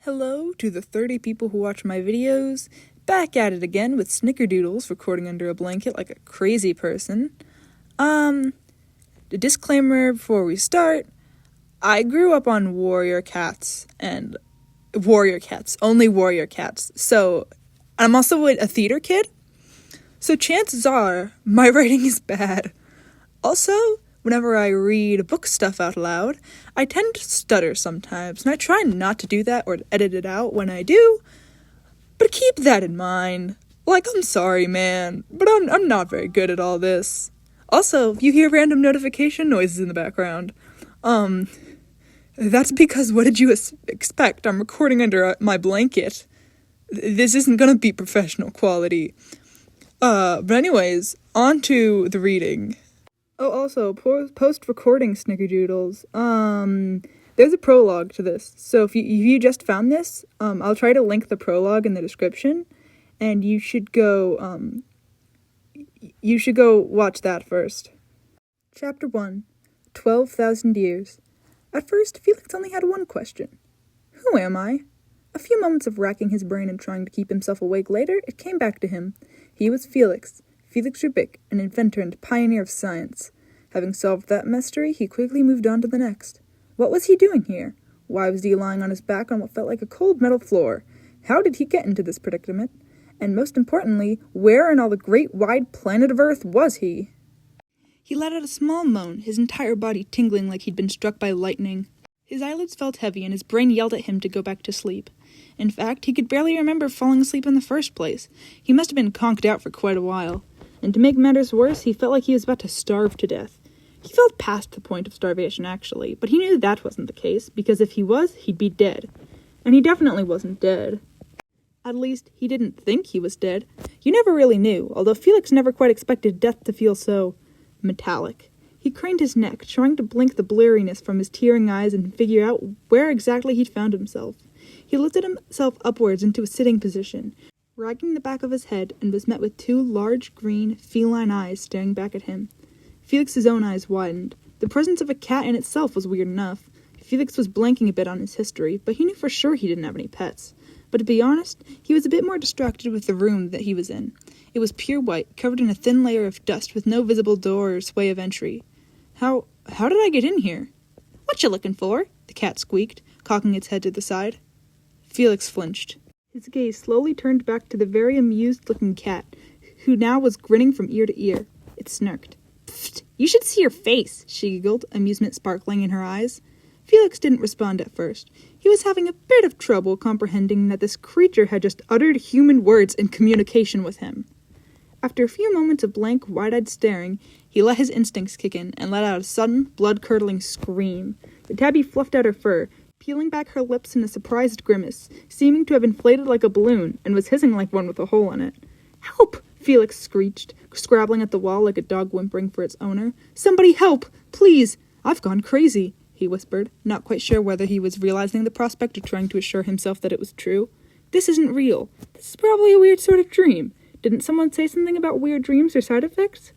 Hello to the 30 people who watch my videos. Back at it again with SnickerzandDoodlez, recording under a blanket like a crazy person. The disclaimer before we start, I grew up on warrior cats, only warrior cats. So, I'm also a theater kid, so chances are my writing is bad. Also, whenever I read book stuff out loud, I tend to stutter sometimes, and I try not to do that or to edit it out when I do, but keep that in mind. Like, I'm sorry, man, but I'm not very good at all this. Also, if you hear random notification noises in the background, that's because what did you expect? I'm recording under my blanket. This isn't gonna be professional quality. But anyways, on to the reading. Oh, also, post-recording SnickerzandDoodlez, there's a prologue to this, so if you just found this, I'll try to link the prologue in the description, and you should go watch that first. Chapter 1, 12,000 Years. At first, Felix only had one question. Who am I? A few moments of racking his brain and trying to keep himself awake later, it came back to him. He was Felix Rubik, an inventor and pioneer of science. Having solved that mystery, he quickly moved on to the next. What was he doing here? Why was he lying on his back on what felt like a cold metal floor? How did he get into this predicament? And most importantly, where in all the great wide planet of Earth was he? He let out a small moan, his entire body tingling like he'd been struck by lightning. His eyelids felt heavy and his brain yelled at him to go back to sleep. In fact, he could barely remember falling asleep in the first place. He must have been conked out for quite a while. And to make matters worse, he felt like he was about to starve to death. He felt past the point of starvation, actually, but he knew that wasn't the case, because if he was, he'd be dead. And he definitely wasn't dead. At least, he didn't think he was dead. You never really knew, although Felix never quite expected death to feel so metallic. He craned his neck, trying to blink the bleariness from his tearing eyes and figure out where exactly he'd found himself. He lifted himself upwards into a sitting position, ragging the back of his head, and was met with two large, green, feline eyes staring back at him. Felix's own eyes widened. The presence of a cat in itself was weird enough. Felix was blanking a bit on his history, but he knew for sure he didn't have any pets. But to be honest, he was a bit more distracted with the room that he was in. It was pure white, covered in a thin layer of dust with no visible door or way of entry. How did I get in here? What you looking for? The cat squeaked, cocking its head to the side. Felix flinched. His gaze slowly turned back to the very amused-looking cat, who now was grinning from ear to ear. It snarked. Pfft, you should see your face, she giggled, amusement sparkling in her eyes. Felix didn't respond at first. He was having a bit of trouble comprehending that this creature had just uttered human words in communication with him. After a few moments of blank, wide-eyed staring, he let his instincts kick in and let out a sudden, blood-curdling scream. The tabby fluffed out her fur, peeling back her lips in a surprised grimace, seeming to have inflated like a balloon, and was hissing like one with a hole in it. Help! Felix screeched, scrabbling at the wall like a dog whimpering for its owner. Somebody help! Please! I've gone crazy, he whispered, not quite sure whether he was realizing the prospect or trying to assure himself that it was true. This isn't real. This is probably a weird sort of dream. Didn't someone say something about weird dreams or side effects?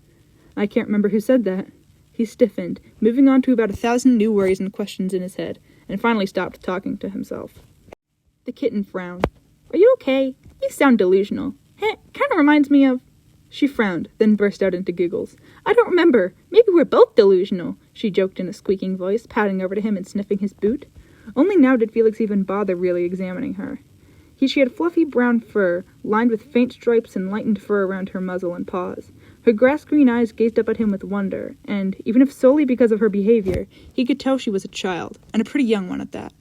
I can't remember who said that. He stiffened, moving on to about 1,000 new worries and questions in his head, and finally stopped talking to himself. The kitten frowned. Are you okay? You sound delusional. Kind of reminds me of... She frowned, then burst out into giggles. I don't remember. Maybe we're both delusional, she joked in a squeaking voice, padding over to him and sniffing his boot. Only now did Felix even bother really examining her. She had fluffy brown fur, lined with faint stripes and lightened fur around her muzzle and paws. Her grass-green eyes gazed up at him with wonder, and, even if solely because of her behavior, he could tell she was a child, and a pretty young one at that.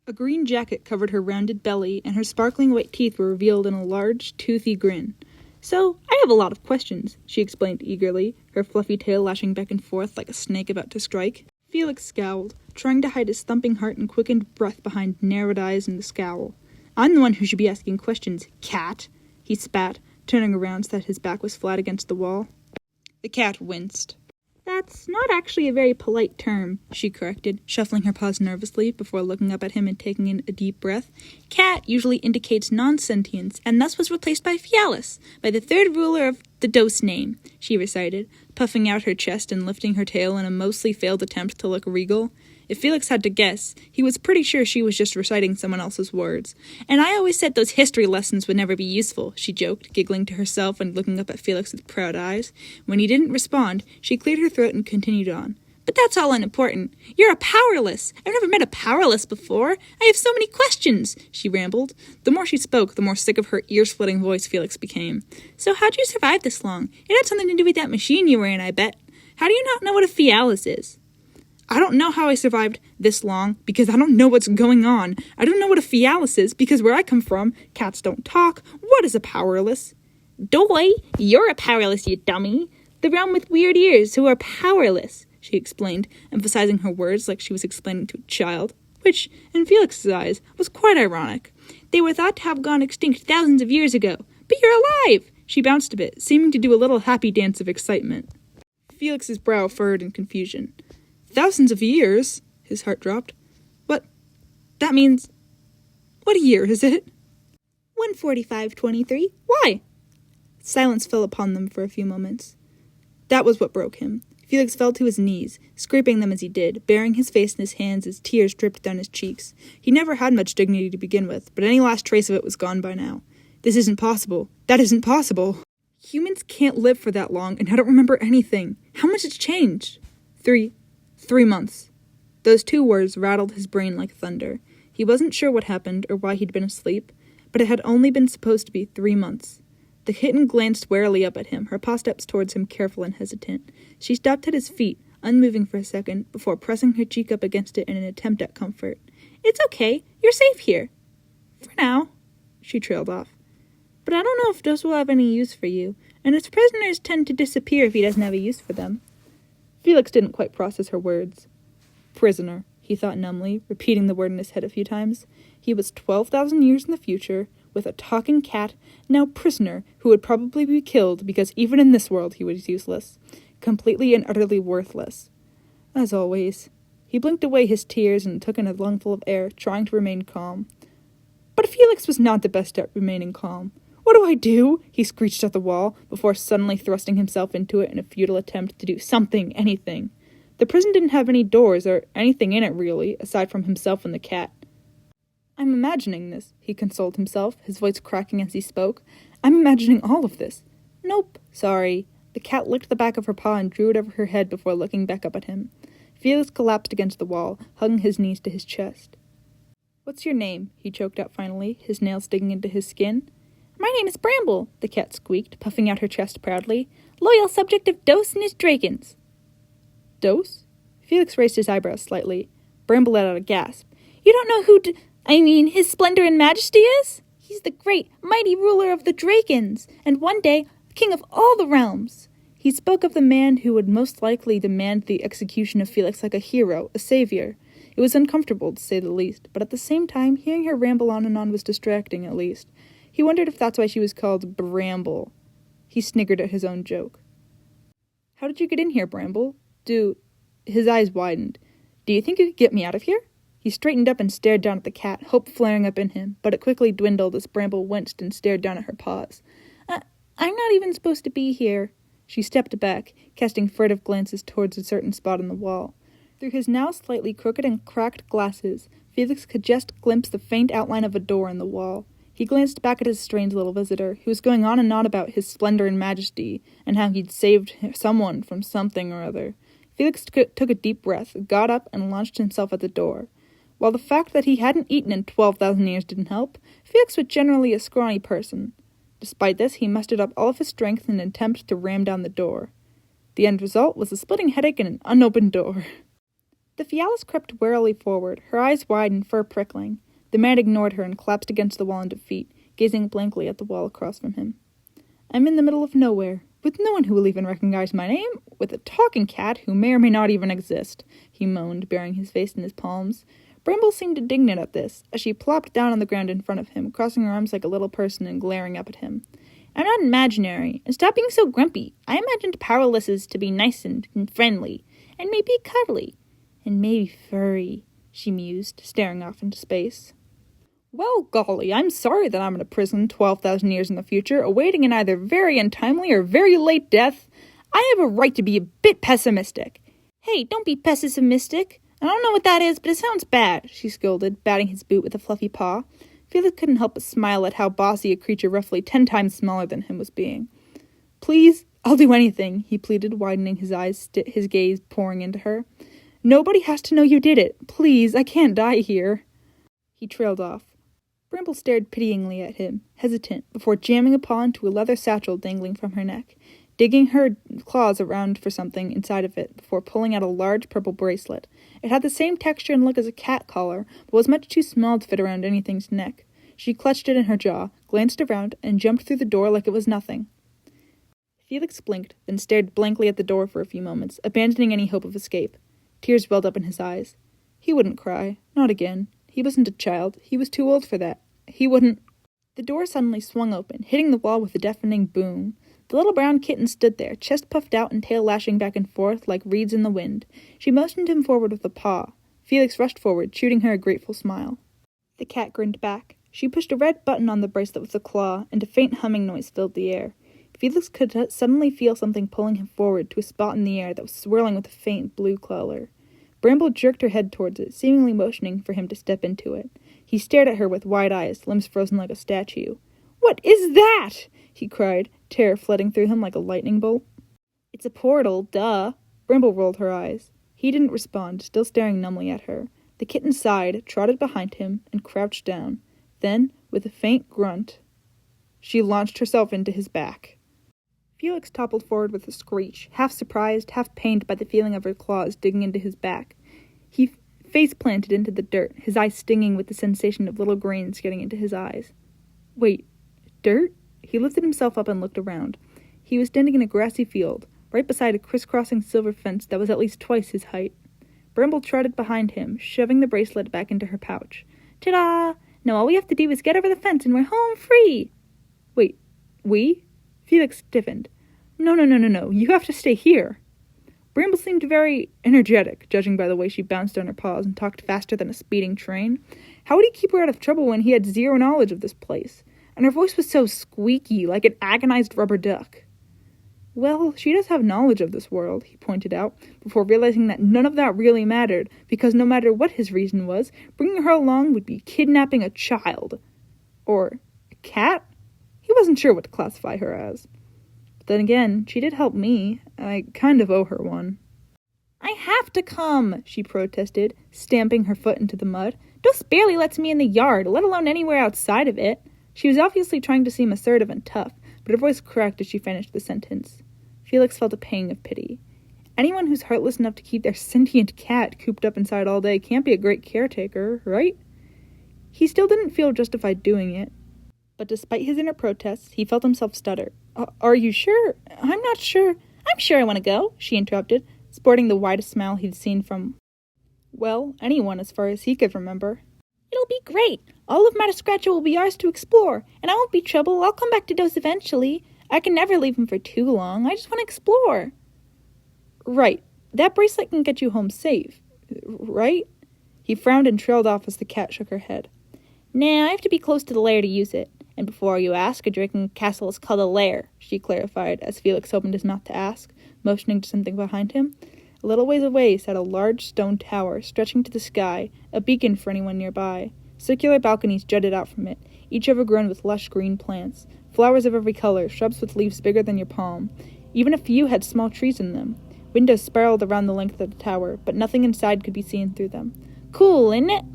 A green jacket covered her rounded belly, and her sparkling white teeth were revealed in a large, toothy grin. So, I have a lot of questions, she explained eagerly, her fluffy tail lashing back and forth like a snake about to strike. Felix scowled, trying to hide his thumping heart and quickened breath behind narrowed eyes and the scowl. I'm the one who should be asking questions, cat, he spat, turning around so that his back was flat against the wall. The cat winced. That's not actually a very polite term, she corrected, shuffling her paws nervously before looking up at him and taking in a deep breath. Cat usually indicates non-sentience, and thus was replaced by Fialis, by the third ruler of the Dose name, she recited, puffing out her chest and lifting her tail in a mostly failed attempt to look regal. If Felix had to guess, he was pretty sure she was just reciting someone else's words. "And I always said those history lessons would never be useful," she joked, giggling to herself and looking up at Felix with proud eyes. When he didn't respond, she cleared her throat and continued on. "But that's all unimportant. You're a powerless. I've never met a powerless before. I have so many questions," she rambled. The more she spoke, the more sick of her ear-splitting voice Felix became. "So how'd you survive this long? It had something to do with that machine you were in, I bet. How do you not know what a fialis is?" "I don't know how I survived this long because I don't know what's going on. I don't know what a fialis is because where I come from, cats don't talk. What is a powerless?" "Doy, you're a powerless, you dummy. The realm with weird ears who are powerless," she explained, emphasizing her words like she was explaining to a child, which, in Felix's eyes, was quite ironic. "They were thought to have gone extinct thousands of years ago, but you're alive!" She bounced a bit, seeming to do a little happy dance of excitement. Felix's brow furrowed in confusion. "Thousands of years?" His heart dropped. "What? That means... What year is it?" 145-23. Why?" Silence fell upon them for a few moments. That was what broke him. Felix fell to his knees, scraping them as he did, burying his face in his hands as tears dripped down his cheeks. He never had much dignity to begin with, but any last trace of it was gone by now. "This isn't possible. That isn't possible. Humans can't live for that long, and I don't remember anything. How much has changed?" 3 months. Those 2 words rattled his brain like thunder. He wasn't sure what happened or why he'd been asleep, but it had only been supposed to be 3 months. The kitten glanced warily up at him, her paw steps towards him careful and hesitant. She stopped at his feet, unmoving for a second, before pressing her cheek up against it in an attempt at comfort. "It's okay. You're safe here." "For now," she trailed off. "But I don't know if Dos will have any use for you, and his prisoners tend to disappear if he doesn't have a use for them." Felix didn't quite process her words. Prisoner, he thought numbly, repeating the word in his head a few times. He was 12,000 years in the future, with a talking cat, now prisoner, who would probably be killed because even in this world he was useless. Completely and utterly worthless. As always. He blinked away his tears and took in a lungful of air, trying to remain calm. But Felix was not the best at remaining calm. "What do I do?" he screeched at the wall, before suddenly thrusting himself into it in a futile attempt to do something, anything. The prison didn't have any doors or anything in it, really, aside from himself and the cat. "I'm imagining this," he consoled himself, his voice cracking as he spoke. "I'm imagining all of this." "Nope, sorry." The cat licked the back of her paw and drew it over her head before looking back up at him. Felix collapsed against the wall, hugging his knees to his chest. "What's your name?" he choked out finally, his nails digging into his skin. "My name is Bramble," the cat squeaked, puffing out her chest proudly. "Loyal subject of Dos and his dragons." "Dos?" Felix raised his eyebrows slightly. Bramble let out a gasp. "You don't know who His Splendor and Majesty is? He's the great, mighty ruler of the dragons, and one day, king of all the realms." He spoke of the man who would most likely demand the execution of Felix like a hero, a savior. It was uncomfortable, to say the least, but at the same time, hearing her ramble on and on was distracting, at least. He wondered if that's why she was called Bramble. He sniggered at his own joke. "How did you get in here, Bramble? His eyes widened. "Do you think you could get me out of here?" He straightened up and stared down at the cat, hope flaring up in him, but it quickly dwindled as Bramble winced and stared down at her paws. I'm not even supposed to be here." She stepped back, casting furtive glances towards a certain spot on the wall. Through his now slightly crooked and cracked glasses, Felix could just glimpse the faint outline of a door in the wall. He glanced back at his strange little visitor, who was going on and on about his splendor and majesty, and how he'd saved someone from something or other. Felix took a deep breath, got up, and launched himself at the door. While the fact that he hadn't eaten in 12,000 years didn't help, Felix was generally a scrawny person. Despite this, he mustered up all of his strength in an attempt to ram down the door. The end result was a splitting headache and an unopened door. The Fialis crept warily forward, her eyes wide and fur prickling. The man ignored her and collapsed against the wall in defeat, gazing blankly at the wall across from him. "I'm in the middle of nowhere, with no one who will even recognize my name, with a talking cat who may or may not even exist," he moaned, burying his face in his palms. Bramble seemed indignant at this, as she plopped down on the ground in front of him, crossing her arms like a little person and glaring up at him. "I'm not imaginary, and stop being so grumpy. I imagined powerlesses to be nice and friendly, and maybe cuddly, and maybe furry," she mused, staring off into space. "Well, golly, I'm sorry that I'm in a prison 12,000 years in the future, awaiting an either very untimely or very late death. I have a right to be a bit pessimistic." "Hey, don't be pessimistic. I don't know what that is, but it sounds bad, she scolded, batting his boot with a fluffy paw. Felix couldn't help but smile at how bossy a creature roughly 10 times smaller than him was being. Please, I'll do anything, he pleaded, widening his eyes, his gaze pouring into her. Nobody has to know you did it. Please, I can't die here. He trailed off. Bramble stared pityingly at him, hesitant, before jamming a paw into a leather satchel dangling from her neck, digging her claws around for something inside of it before pulling out a large purple bracelet. It had the same texture and look as a cat collar, but was much too small to fit around anything's neck. She clutched it in her jaw, glanced around, and jumped through the door like it was nothing. Felix blinked, then stared blankly at the door for a few moments, abandoning any hope of escape. Tears welled up in his eyes. He wouldn't cry. Not again. He wasn't a child. He was too old for that. He wouldn't... The door suddenly swung open, hitting the wall with a deafening boom. The little brown kitten stood there, chest puffed out and tail lashing back and forth like reeds in the wind. She motioned him forward with a paw. Felix rushed forward, shooting her a grateful smile. The cat grinned back. She pushed a red button on the bracelet with a claw, and a faint humming noise filled the air. Felix could suddenly feel something pulling him forward to a spot in the air that was swirling with a faint blue color. Bramble jerked her head towards it, seemingly motioning for him to step into it. He stared at her with wide eyes, limbs frozen like a statue. "What is that?" he cried, terror flooding through him like a lightning bolt. "It's a portal, duh." Bramble rolled her eyes. He didn't respond, still staring numbly at her. The kitten sighed, trotted behind him, and crouched down. Then, with a faint grunt, she launched herself into his back. Felix toppled forward with a screech, half surprised, half pained by the feeling of her claws digging into his back. He face-planted into the dirt, his eyes stinging with the sensation of little grains getting into his eyes. Wait, dirt? He lifted himself up and looked around. He was standing in a grassy field, right beside a crisscrossing silver fence that was at least twice his height. Bramble trotted behind him, shoving the bracelet back into her pouch. Ta-da! Now all we have to do is get over the fence and we're home free! Wait, we? Felix stiffened. No, you have to stay here. Bramble seemed very energetic, judging by the way she bounced on her paws and talked faster than a speeding train. How would he keep her out of trouble when he had zero knowledge of this place? And her voice was so squeaky, like an agonized rubber duck. Well, she does have knowledge of this world, he pointed out, before realizing that none of that really mattered, because no matter what his reason was, bringing her along would be kidnapping a child. Or a cat? He wasn't sure what to classify her as. But then again, she did help me. I kind of owe her one. I have to come, she protested, stamping her foot into the mud. Dos barely lets me in the yard, let alone anywhere outside of it. She was obviously trying to seem assertive and tough, but her voice cracked as she finished the sentence. Felix felt a pang of pity. Anyone who's heartless enough to keep their sentient cat cooped up inside all day can't be a great caretaker, right? He still didn't feel justified doing it, but despite his inner protests, he felt himself stutter. Are you sure? I'm not sure. I'm sure I want to go, she interrupted, sporting the widest smile he'd seen from, well, anyone as far as he could remember. It'll be great. All of Madagascar will be ours to explore, and I won't be trouble. I'll come back to Dos eventually. I can never leave him for too long. I just want to explore. Right. That bracelet can get you home safe, right? He frowned and trailed off as the cat shook her head. Nah, I have to be close to the lair to use it. And before you ask, a dragon castle is called a lair, she clarified, as Felix opened his mouth to ask, motioning to something behind him. A little ways away sat a large stone tower, stretching to the sky, a beacon for anyone nearby. Circular balconies jutted out from it, each overgrown with lush green plants, flowers of every color, shrubs with leaves bigger than your palm. Even a few had small trees in them. Windows spiraled around the length of the tower, but nothing inside could be seen through them. Cool, isn't it?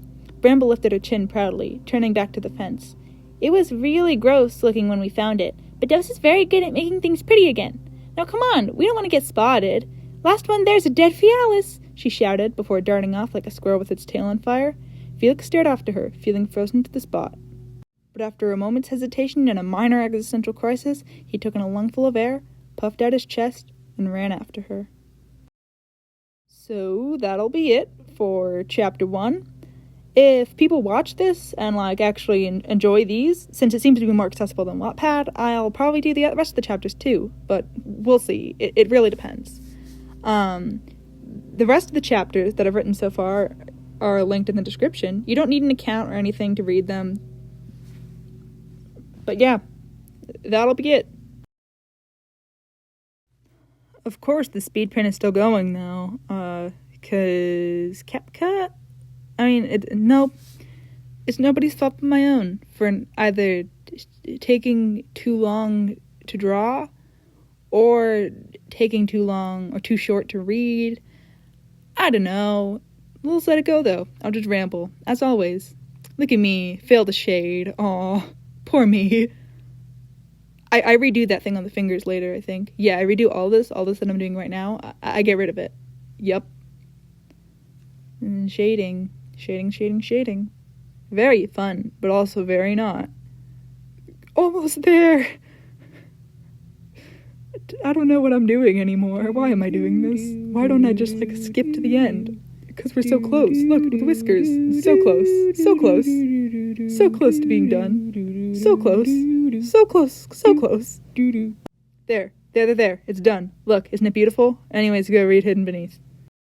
Bramble lifted her chin proudly, turning back to the fence. It was really gross looking when we found it, but Dos is very good at making things pretty again. Now come on, we don't want to get spotted. Last one there's a dead Fialis, she shouted before darting off like a squirrel with its tail on fire. Felix stared after her, feeling frozen to the spot. But after a moment's hesitation and a minor existential crisis, he took in a lungful of air, puffed out his chest, and ran after her. So that'll be it for Chapter 1. If people watch this and actually enjoy these, since it seems to be more accessible than Wattpad, I'll probably do the rest of the chapters too, but we'll see. It really depends. The rest of the chapters that I've written so far are linked in the description. You don't need an account or anything to read them. But yeah, that'll be it. Of course, the Speedpaint is still going, though, 'cause CapCut, nope. It's nobody's fault but my own for either taking too long to draw or taking too long or too short to read. I don't know. Let's let it go, though. I'll just ramble, as always. Look at me, fail the shade. Aw, poor me. I redo that thing on the fingers later, I think. Yeah, I redo all this that I'm doing right now. I get rid of it. Yup. And shading. Very fun, but also very not. Almost there. I don't know what I'm doing anymore. Why am I doing this? Why don't I just, skip to the end? Because we're so close. Look, the whiskers. So close. So close. So close to being done. So close. So close. So close. There. It's done. Look, isn't it beautiful? Anyways, go read Hidden Beneath.